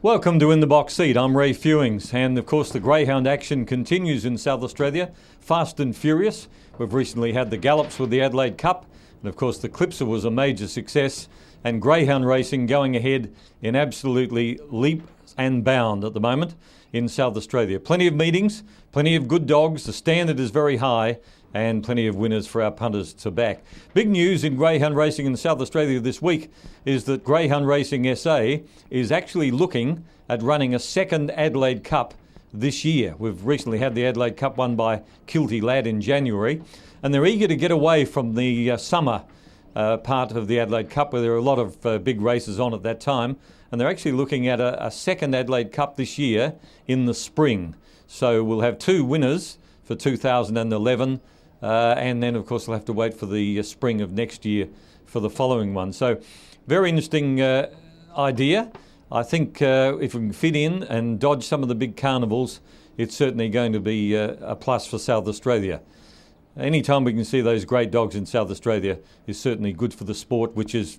Welcome to In the Box Seat. I'm Ray Fewings, and of course the greyhound action continues in South Australia, fast and furious. We've recently had the Gallops with the Adelaide Cup, and of course the Clipser was a major success, and greyhound racing going ahead in absolutely leaps and bounds at the moment in South Australia. Plenty of meetings, plenty of good dogs, the standard is very high, and plenty of winners for our punters to back. Big news in greyhound racing in South Australia this week is that Greyhound Racing SA is actually looking at running a second Adelaide Cup this year. We've recently had the Adelaide Cup won by Kilty Lad in January, and they're eager to get away from the summer part of the Adelaide Cup, where there are a lot of big races on at that time, and they're actually looking at a second Adelaide Cup this year in the spring. So we'll have two winners for 2011, and then of course we'll have to wait for the spring of next year for the following one. So very interesting idea. I think if we can fit in and dodge some of the big carnivals, it's certainly going to be a plus for South Australia. Anytime we can see those great dogs in South Australia is certainly good for the sport, which is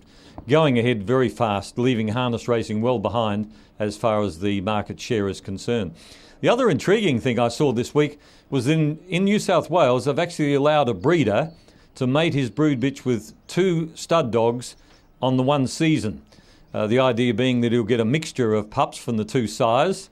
going ahead very fast, leaving harness racing well behind as far as the market share is concerned. The other intriguing thing I saw this week was in New South Wales, they've actually allowed a breeder to mate his brood bitch with two stud dogs on the one season. The idea being that he'll get a mixture of pups from the two sires.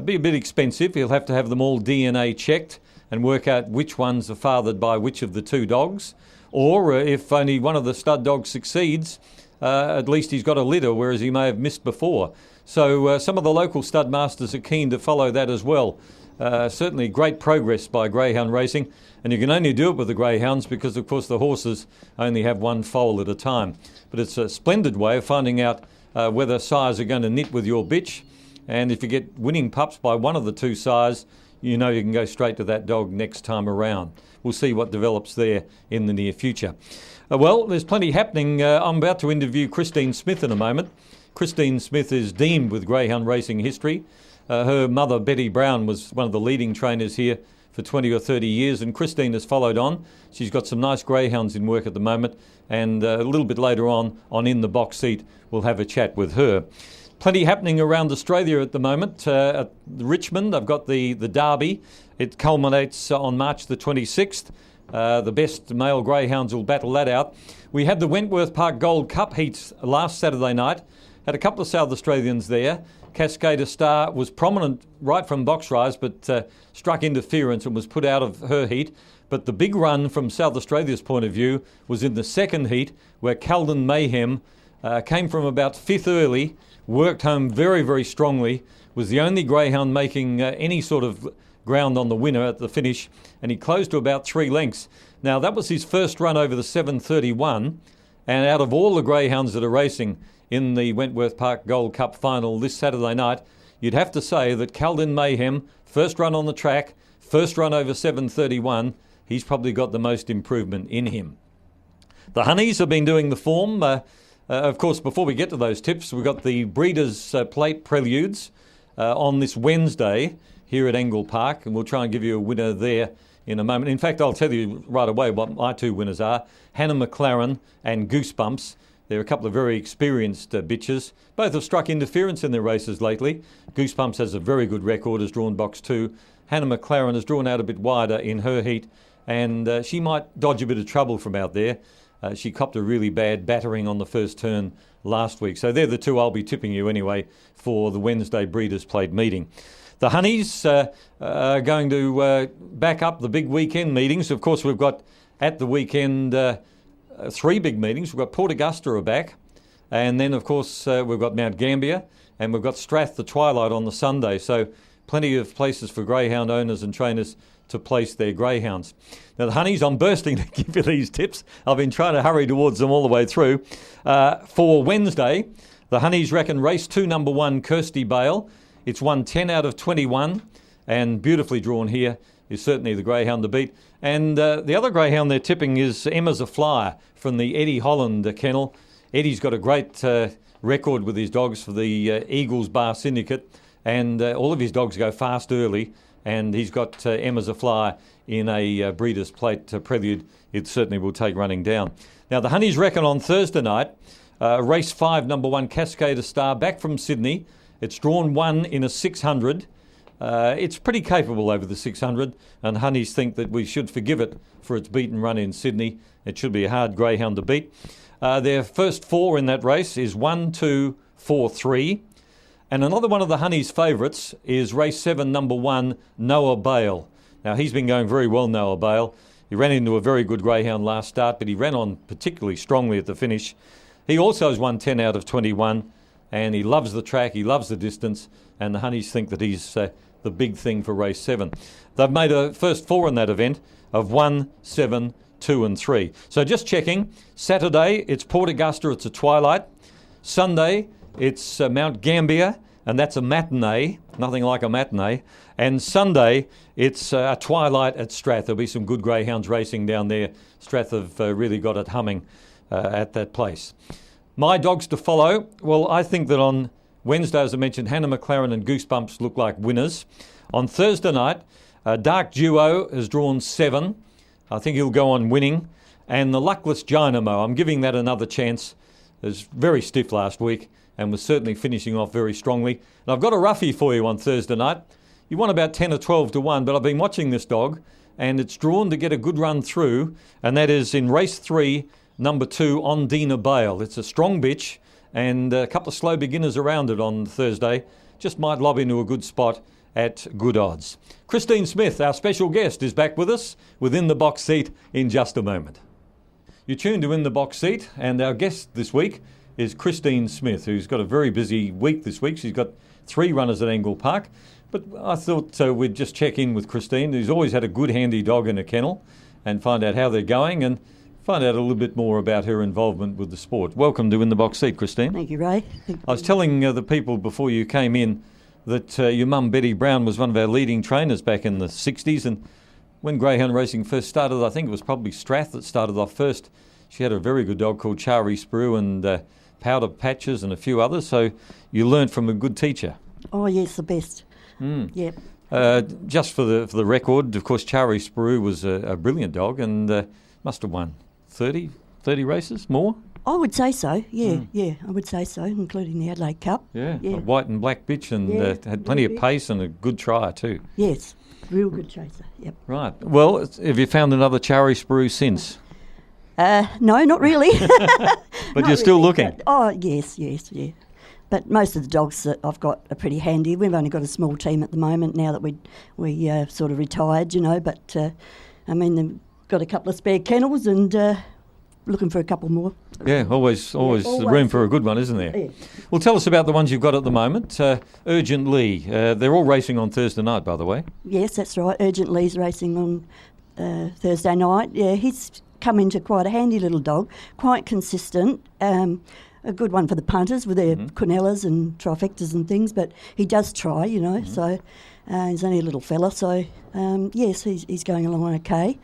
Be a bit expensive. He'll have to have them all DNA checked and work out which ones are fathered by which of the two dogs. Or if only one of the stud dogs succeeds, at least he's got a litter, whereas he may have missed before. So some of the local stud masters are keen to follow that as well. Certainly great progress by greyhound racing, and you can only do it with the greyhounds because of course the horses only have one foal at a time. But it's a splendid way of finding out whether sires are going to knit with your bitch, and if you get winning pups by one of the two sires, you know you can go straight to that dog next time around. We'll see what develops there in the near future. Well, there's plenty happening. I'm about to interview Christine Smith in a moment. Christine Smith is deemed with greyhound racing history. Her mother, Betty Brown, was one of the leading trainers here for 20 or 30 years, and Christine has followed on. She's got some nice greyhounds in work at the moment, and a little bit later on In the Box Seat, we'll have a chat with her. Plenty happening around Australia at the moment. At Richmond, I've got the Derby. It culminates on March the 26th. The best male greyhounds will battle that out. We had the Wentworth Park Gold Cup heats last Saturday night. Had a couple of South Australians there. Cascada Star was prominent right from box rise, but struck interference and was put out of her heat. But the big run from South Australia's point of view was in the second heat, where Calden Mayhem came from about fifth early, worked home very, very strongly, was the only greyhound making any sort of ground on the winner at the finish, and he closed to about 3 lengths. Now, that was his first run over the 7:31, and out of all the greyhounds that are racing in the Wentworth Park Gold Cup final this Saturday night, you'd have to say that Calden Mayhem, first run on the track, first run over 7:31, he's probably got the most improvement in him. The Honeys have been doing the form. Of course, before we get to those tips, we've got the Breeders' Plate Preludes on this Wednesday here at Engle Park, and we'll try and give you a winner there in a moment. In fact, I'll tell you right away what my two winners are, Hannah McLaren and Goosebumps. They're a couple of very experienced bitches. Both have struck interference in their races lately. Goosebumps has a very good record, has drawn box 2. Hannah McLaren has drawn out a bit wider in her heat, and she might dodge a bit of trouble from out there. She copped a really bad battering on the first turn last week. So they're the two I'll be tipping you anyway for the Wednesday Breeders' Plate meeting. The Honeys are going to back up the big weekend meetings. Of course, we've got at the weekend 3 big meetings. We've got Port Augusta are back, and then of course we've got Mount Gambier, and we've got Strath the Twilight on the Sunday. So plenty of places for greyhound owners and trainers to place their greyhounds. Now the Honeys, I'm bursting to give you these tips. I've been trying to hurry towards them all the way through. For Wednesday, the Honeys reckon race 2, number 1, Kirsty Bale. It's won 10 out of 21, and beautifully drawn here is certainly the greyhound to beat. And the other greyhound they're tipping is Emma's a Flyer from the Eddie Holland kennel. Eddie's got a great record with his dogs for the Eagles Bar Syndicate, and all of his dogs go fast early, and he's got Emma's a Flyer in a Breeders' Plate Prelude. It certainly will take running down. Now the Honeys reckon on Thursday night, race 5, number 1, Cascada Star, back from Sydney, It's drawn 1 in a 600. It's pretty capable over the 600, and Honeys think that we should forgive it for its beaten run in Sydney. It should be a hard greyhound to beat. Their first 4 in that race is 1, 2, 4, 3. And another one of the Honeys' favourites is race 7, number 1, Noah Bale. Now, he's been going very well, Noah Bale. He ran into a very good greyhound last start, but he ran on particularly strongly at the finish. He also has won 10 out of 21, and he loves the track, he loves the distance, and the Honeys think that he's the big thing for race 7. They've made a first 4 in that event of 1, 7, 2 and 3. So just checking, Saturday it's Port Augusta, it's a twilight. Sunday it's Mount Gambier, and that's a matinee, nothing like a matinee. And Sunday it's a twilight at Strath. There'll be some good greyhounds racing down there. Strath have really got it humming at that place. My dogs to follow, well, I think that on Wednesday, as I mentioned, Hannah McLaren and Goosebumps look like winners. On Thursday night, Dark Duo has drawn 7. I think he'll go on winning. And the Luckless Dynamo, I'm giving that another chance. It was very stiff last week and was certainly finishing off very strongly. And I've got a roughie for you on Thursday night. You want about 10 or 12 to 1, but I've been watching this dog and it's drawn to get a good run through, and that is in race 3, number 2, Ondina Bale. It's a strong bitch, and a couple of slow beginners around it on Thursday. Just might lob into a good spot at good odds. Christine Smith, our special guest, is back with us within the box seat in just a moment. You're tuned to In the Box Seat, and our guest this week is Christine Smith, who's got a very busy week this week. She's got 3 runners at Angle Park, but I thought we'd just check in with Christine, who's always had a good handy dog in a kennel, and find out how they're going and find out a little bit more about her involvement with the sport. Welcome to In the Box Seat, Christine. Thank you, Ray. I was telling the people before you came in that your mum, Betty Brown, was one of our leading trainers back in the 60s, and when greyhound racing first started, I think it was probably Strath that started off first. She had a very good dog called Chari Sprue and Powder Patches and a few others, so you learnt from a good teacher. Oh, yes, the best. Yep. Just for the record, of course, Chari Sprue was a brilliant dog and must have won 30 races, more? I would say so, yeah, I would say so, including the Adelaide Cup. Yeah. A white and black bitch, and had plenty of pace and a good trier too. Yes, real good chaser, yep. Right. Well, have you found another Chari Sprue since? No, not really. But you're still looking? Yes, yeah. But most of the dogs that I've got are pretty handy. We've only got a small team at the moment now that we sort of retired, but I mean, they've got a couple of spare kennels and looking for a couple more. Yeah, always room for a good one, isn't there? Yeah. Well, tell us about the ones you've got at the moment. Urgent Lee, they're all racing on Thursday night, by the way. Yes, that's right. Urgent Lee's racing on Thursday night. Yeah, he's come into quite a handy little dog, quite consistent. A good one for the punters with their quinellas and trifectas and things, but he does try, so he's only a little fella, so yes, he's going along okay.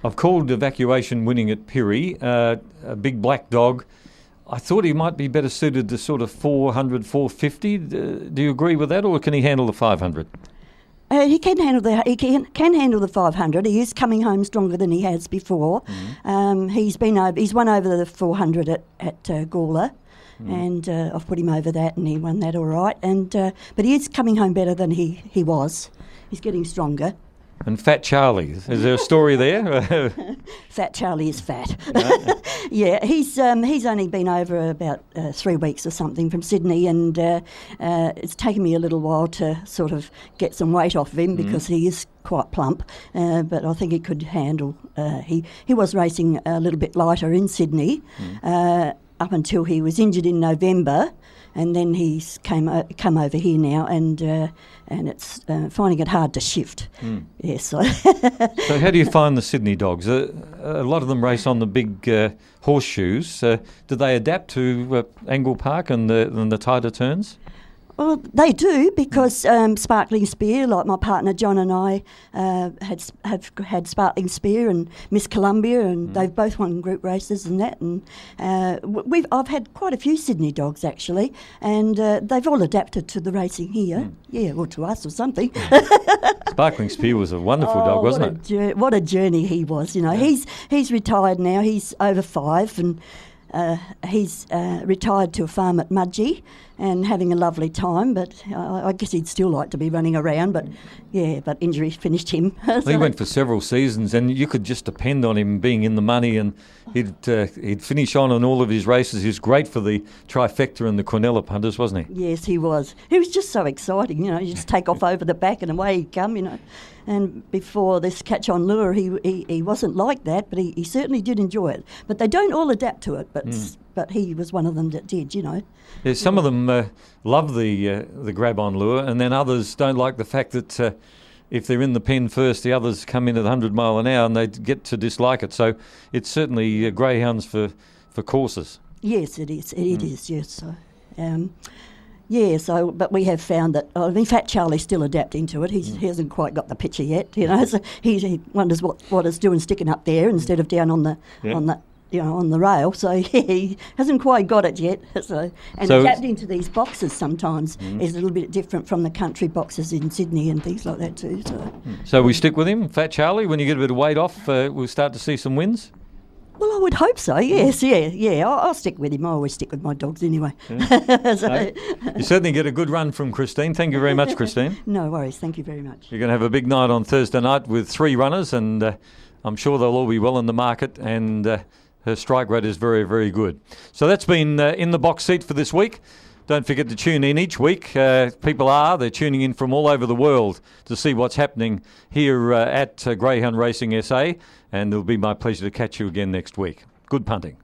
I've called Evacuation winning at Pirrie, a big black dog. I thought he might be better suited to sort of 400, 450. Do you agree with that, or can he handle the 500? He can handle the 500. He is coming home stronger than he has before. He's won over the 400 at Gawler, and I've put him over that, and he won that all right. And but he is coming home better than he was. He's getting stronger. And Fat Charlie, is there a story there? Fat Charlie is fat. Yeah, he's only been over about 3 weeks or something from Sydney, and it's taken me a little while to sort of get some weight off of him because he is quite plump, but I think he could handle. He was racing a little bit lighter in Sydney up until he was injured in November. And then he's come over here now, and it's finding it hard to shift. Yes. So how do you find the Sydney dogs? A lot of them race on the big horseshoes. Do they adapt to Angle Park and the tighter turns? Well, they do, because Sparkling Spear, like my partner John and I, have had Sparkling Spear and Miss Columbia, and they've both won group races and that. And I've had quite a few Sydney dogs actually, and they've all adapted to the racing here. Yeah, or to us or something. Sparkling Spear was a wonderful dog, wasn't it? What a journey he was. He's retired now. He's over 5 and. He's retired to a farm at Mudgee, and having a lovely time. But I guess he'd still like to be running around. But but injury finished him. Well, he went for several seasons, and you could just depend on him being in the money, and he'd finish on all of his races. He was great for the trifecta and the Quinella punters, wasn't he? Yes, he was. He was just so exciting, you just take off over the back and away he'd come, And before this catch on lure, he wasn't like that, but he certainly did enjoy it. But they don't all adapt to it, but he was one of them that did, Yeah, some of them love the grab on lure, and then others don't like the fact that if they're in the pen first, the others come in at 100 mile an hour and they get to dislike it. So it's certainly greyhounds for courses. Yes, it is. It is, yes. So, but we have found that, Fat Charlie's still adapting to it. He hasn't quite got the picture yet, So he wonders what it's doing sticking up there instead of down on the rail. So he hasn't quite got it yet. So adapting to these boxes sometimes is a little bit different from the country boxes in Sydney and things like that too. So we stick with him, Fat Charlie. When you get a bit of weight off, we'll start to see some wins. Well, I would hope so, yes, I'll stick with him. I always stick with my dogs anyway. Yeah. You certainly get a good run from Christine. Thank you very much, Christine. No worries, thank you very much. You're going to have a big night on Thursday night with 3 runners, and I'm sure they'll all be well in the market, and her strike rate is very, very good. So that's been in the box seat for this week. Don't forget to tune in each week. They're tuning in from all over the world to see what's happening here at Greyhound Racing SA, and it'll be my pleasure to catch you again next week. Good punting.